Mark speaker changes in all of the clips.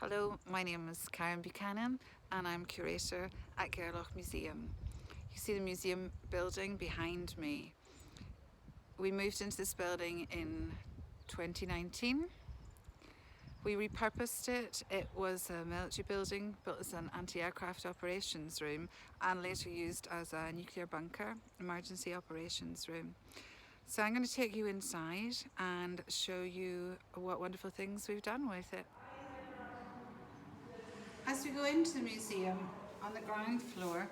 Speaker 1: Hello, my name is Karen Buchanan and I'm curator at Gairloch Museum. You see the museum building behind me. We moved into this building in 2019. We repurposed it. It was a military building built as an anti-aircraft operations room and later used as a nuclear bunker emergency operations room. So I'm going to take you inside and show you what wonderful things we've done with it. As we go into the museum, on the ground floor,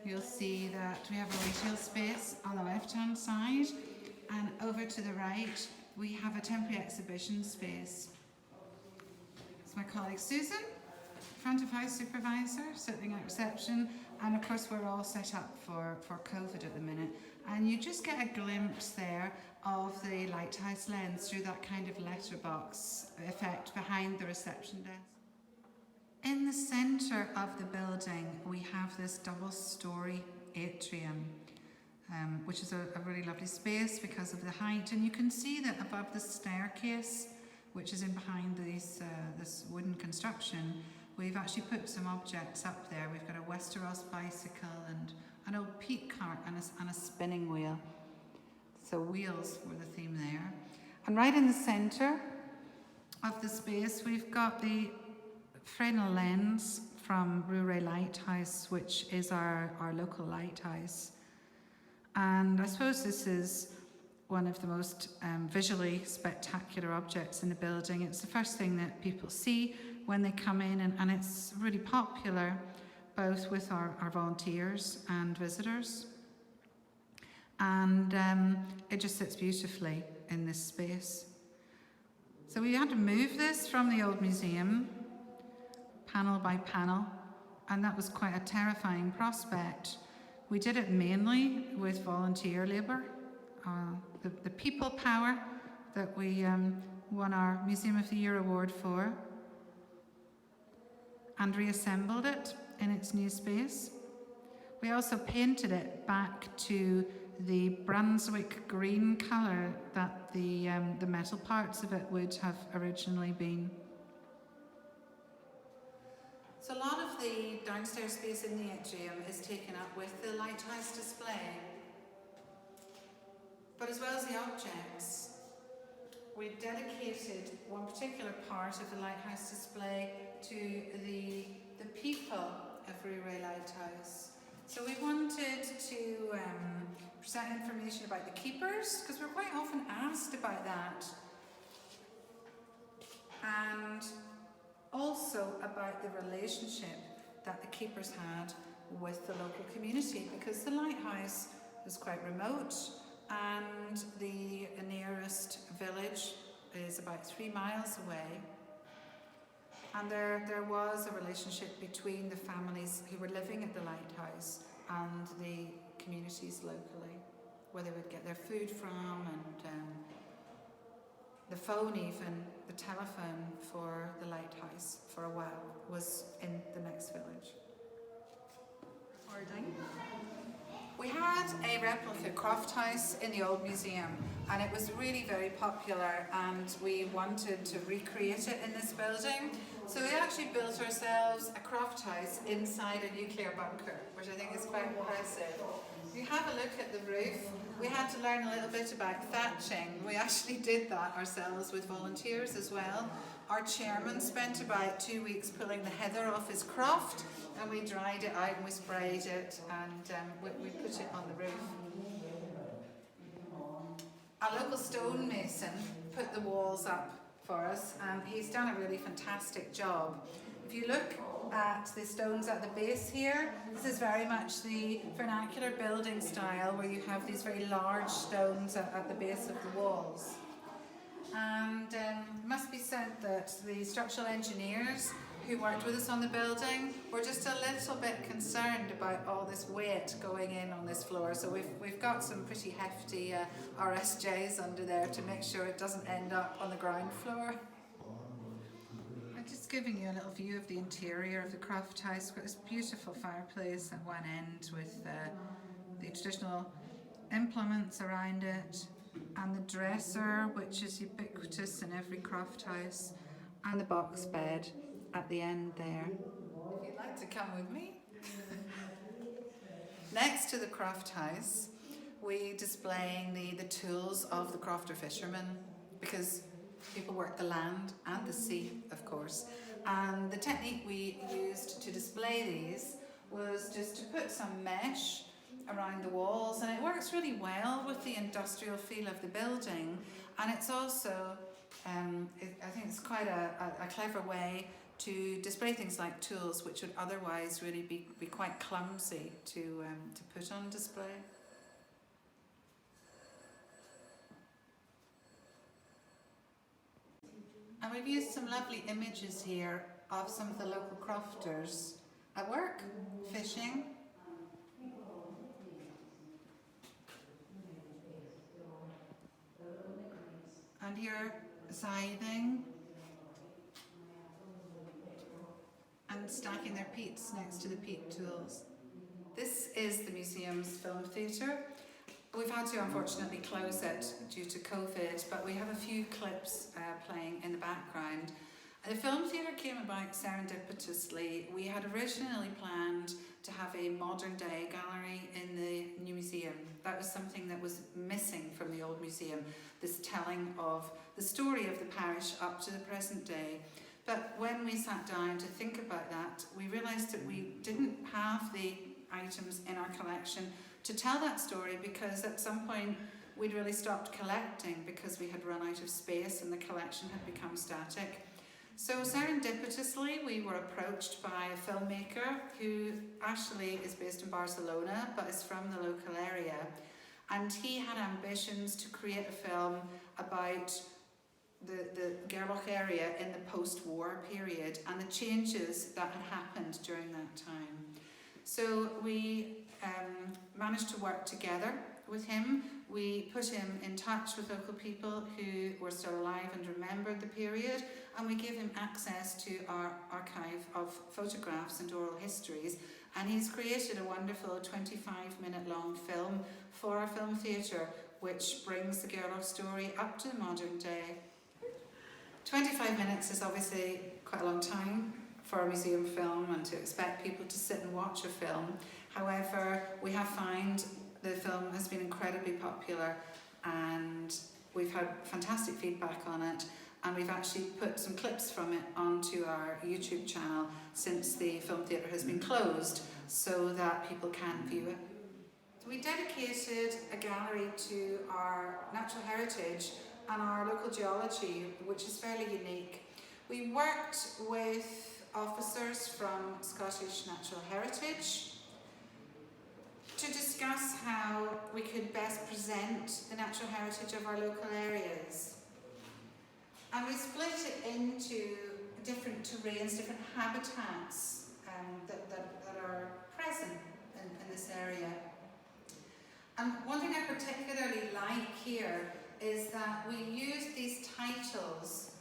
Speaker 1: you'll see that we have a retail space on the left-hand side, and over to the right, we have a temporary exhibition space. It's my colleague Susan, front of house supervisor, sitting at reception, and of course we're all set up for COVID at the minute. And you just get a glimpse there of the Lighthouse lens through that kind of letterbox effect behind the reception desk. In the centre of the building, we have this double-storey atrium, which is a really lovely space because of the height. And you can see that above the staircase, which is in behind this wooden construction, we've actually put some objects up there. We've got a Westeros bicycle and an old peat cart and a spinning wheel. So wheels were the theme there. And right in the centre of the space, we've got the Fresnel lens from Rouray Lighthouse, which is our local lighthouse. And I suppose this is one of the most visually spectacular objects in the building. It's the first thing that people see when they come in, and it's really popular both with our volunteers and visitors. And it just sits beautifully in this space. So we had to move this from the old museum panel by panel, and that was quite a terrifying prospect. We did it mainly with volunteer labour, the people power that we won our Museum of the Year award for, and reassembled it in its new space. We also painted it back to the Brunswick green colour that the metal parts of it would have originally been. So a lot of the downstairs space in the atrium is taken up with the Lighthouse display. But as well as the objects, we've dedicated one particular part of the Lighthouse display to the people of Rouray Lighthouse. So we wanted to present information about the keepers, because we're quite often asked about that. And also about the relationship that the keepers had with the local community, because the lighthouse is quite remote and the nearest village is about 3 miles away, and there was a relationship between the families who were living at the lighthouse and the communities locally, where they would get their food from, and the phone, even the telephone for the lighthouse for a while was in the next village. We had a replica croft house in the old museum, and it was really very popular, and we wanted to recreate it in this building. So we actually built ourselves a croft house inside a nuclear bunker, which I think is quite impressive. If you have a look at the roof, we had to learn a little bit about thatching. We actually did that ourselves with volunteers as well. Our chairman spent about 2 weeks pulling the heather off his croft, and we dried it out and we sprayed it, and we put it on the roof. Our local stonemason put the walls up for us, and he's done a really fantastic job. If you look at the stones at the base here, this is very much the vernacular building style, where you have these very large stones at the base of the walls. And it must be said that the structural engineers who worked with us on the building were just a little bit concerned about all this weight going in on this floor. So we've got some pretty hefty RSJs under there to make sure it doesn't end up on the ground floor. I'm just giving you a little view of the interior of the croft house. We've got this beautiful fireplace at one end with the traditional implements around it, and the dresser, which is ubiquitous in every croft house, and the box bed. at the end there. If you'd like to come with me. Next to the craft house, we displaying the tools of the crofter fishermen, because people work the land and the sea, of course. And the technique we used to display these was just to put some mesh around the walls, and it works really well with the industrial feel of the building. And it's also, I think it's quite a clever way to display things like tools which would otherwise really be quite clumsy to put on display. And we've used some lovely images here of some of the local crofters at work, fishing. And here, scything. And stacking their peats next to the peat tools. This is the museum's film theatre. We've had to unfortunately close it due to COVID, but we have a few clips playing in the background. The film theatre came about serendipitously. We had originally planned to have a modern day gallery in the new museum. That was something that was missing from the old museum, this telling of the story of the parish up to the present day. But when we sat down to think about that, we realised that we didn't have the items in our collection to tell that story, because at some point we'd really stopped collecting because we had run out of space and the collection had become static. So serendipitously we were approached by a filmmaker who actually is based in Barcelona but is from the local area, and he had ambitions to create a film about the Gairloch area in the post-war period and the changes that had happened during that time. So we managed to work together with him. We put him in touch with local people who were still alive and remembered the period, and we gave him access to our archive of photographs and oral histories, and he's created a wonderful 25-minute long film for our film theatre, which brings the Gairloch story up to the modern day. 25 minutes is obviously quite a long time for a museum film and to expect people to sit and watch a film. However, we have found the film has been incredibly popular and we've had fantastic feedback on it, and we've actually put some clips from it onto our YouTube channel since the film theatre has been closed so that people can view it. We dedicated a gallery to our natural heritage and our local geology, which is fairly unique. We worked with officers from Scottish Natural Heritage to discuss how we could best present the natural heritage of our local areas. And we split it into different terrains, different habitats that are present in this area. And one thing I particularly like here is that we used these titles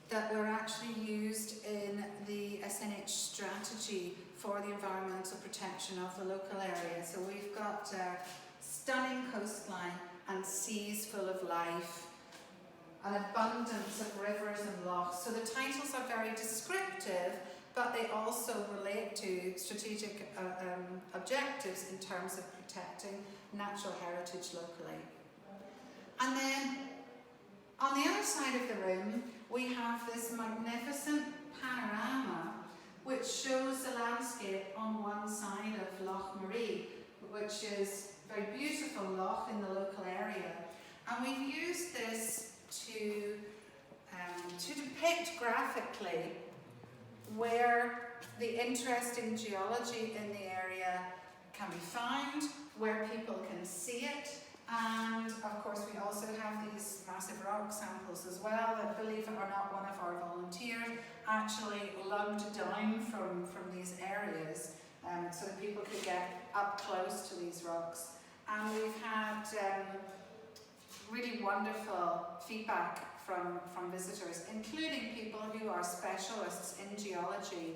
Speaker 1: that were actually used in the SNH strategy for the environmental protection of the local area. So we've got a stunning coastline and seas full of life, an abundance of rivers and lochs. So the titles are very descriptive, but they also relate to strategic objectives in terms of protecting natural heritage locally. And then on the other side of the room, we have this magnificent panorama which shows the landscape on one side of Loch Marie, which is a very beautiful loch in the local area. And we've used this to depict graphically where the interesting geology in the area can be found, where people can see it. And of course we also have these massive rock samples as well that, believe it or not, one of our volunteers actually lugged down from these areas so that people could get up close to these rocks. And we've had really wonderful feedback from visitors, including people who are specialists in geology.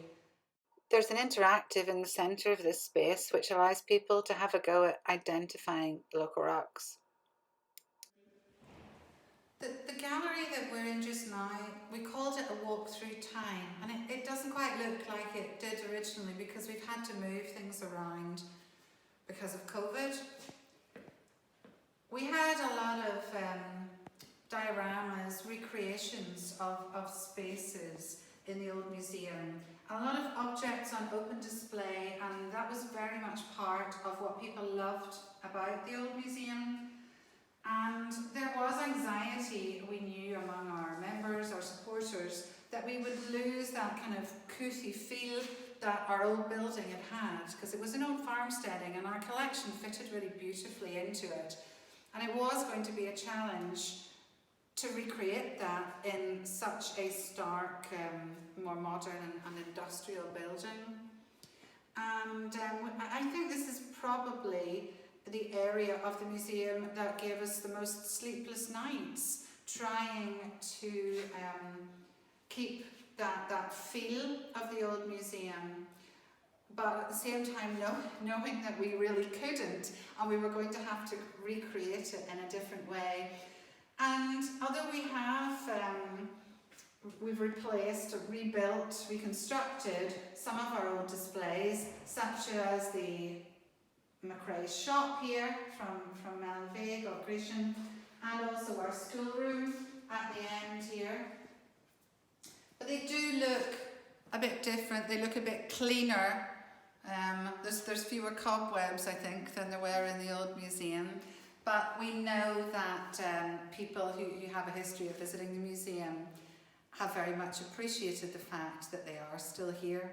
Speaker 1: There's an interactive in the centre of this space which allows people to have a go at identifying the local rocks. The gallery that we're in just now, we called it a walk through time, and it doesn't quite look like it did originally because we've had to move things around because of COVID. We had a lot of dioramas, recreations of spaces in the old museum, a lot of objects on open display, and that was very much part of what people loved about the old museum. And there was anxiety, we knew, among our members, our supporters, that we would lose that kind of couthy feel that our old building had, because it was an old farmsteading and our collection fitted really beautifully into it. And it was going to be a challenge to recreate that in such a stark, more modern and industrial building. And I think this is probably the area of the museum that gave us the most sleepless nights, trying to keep that feel of the old museum, but at the same time knowing that we really couldn't, and we were going to have to recreate it in a different way. And although we've replaced, rebuilt, reconstructed some of our old displays, such as the McRae's shop here from Melvig or Grecian, and also our schoolroom at the end here. But they do look a bit different, they look a bit cleaner. There's fewer cobwebs, I think, than there were in the old museum. But we know that people who have a history of visiting the museum have very much appreciated the fact that they are still here.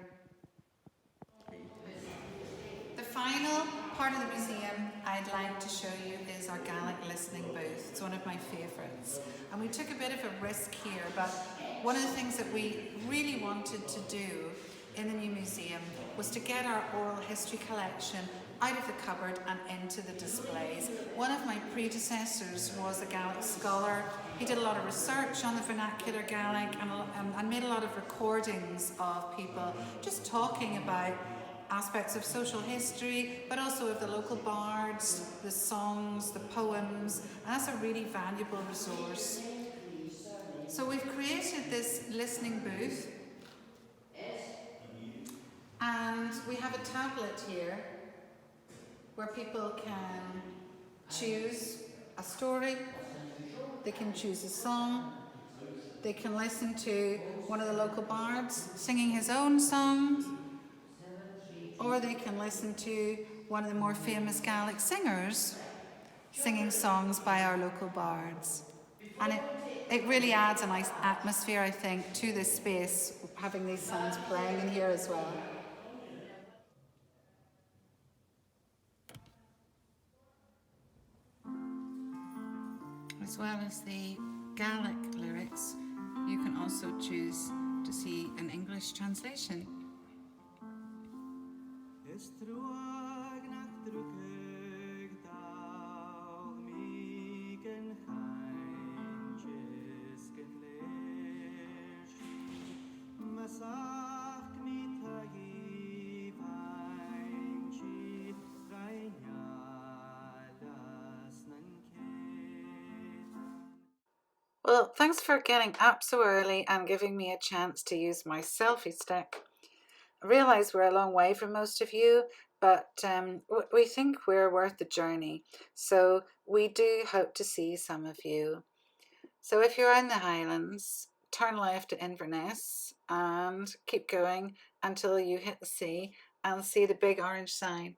Speaker 1: The final part of the museum I'd like to show you is our Gaelic listening booth. It's one of my favourites. And we took a bit of a risk here, but one of the things that we really wanted to do in the new museum was to get our oral history collection out of the cupboard and into the displays. One of my predecessors was a Gaelic scholar. He did a lot of research on the vernacular Gaelic and made a lot of recordings of people just talking about aspects of social history, but also of the local bards, the songs, the poems, and that's a really valuable resource. So we've created this listening booth, and we have a tablet here where people can choose a story, they can choose a song, they can listen to one of the local bards singing his own songs, or they can listen to one of the more famous Gaelic singers singing songs by our local bards. And it really adds a nice atmosphere, I think, to this space, having these songs playing in here as well. As well as the Gaelic lyrics, you can also choose to see an English translation. Well, thanks for getting up so early and giving me a chance to use my selfie stick. I realise we're a long way from most of you, but we think we're worth the journey. So we do hope to see some of you. So if you're in the Highlands, turn left to Inverness and keep going until you hit the sea and see the big orange sign.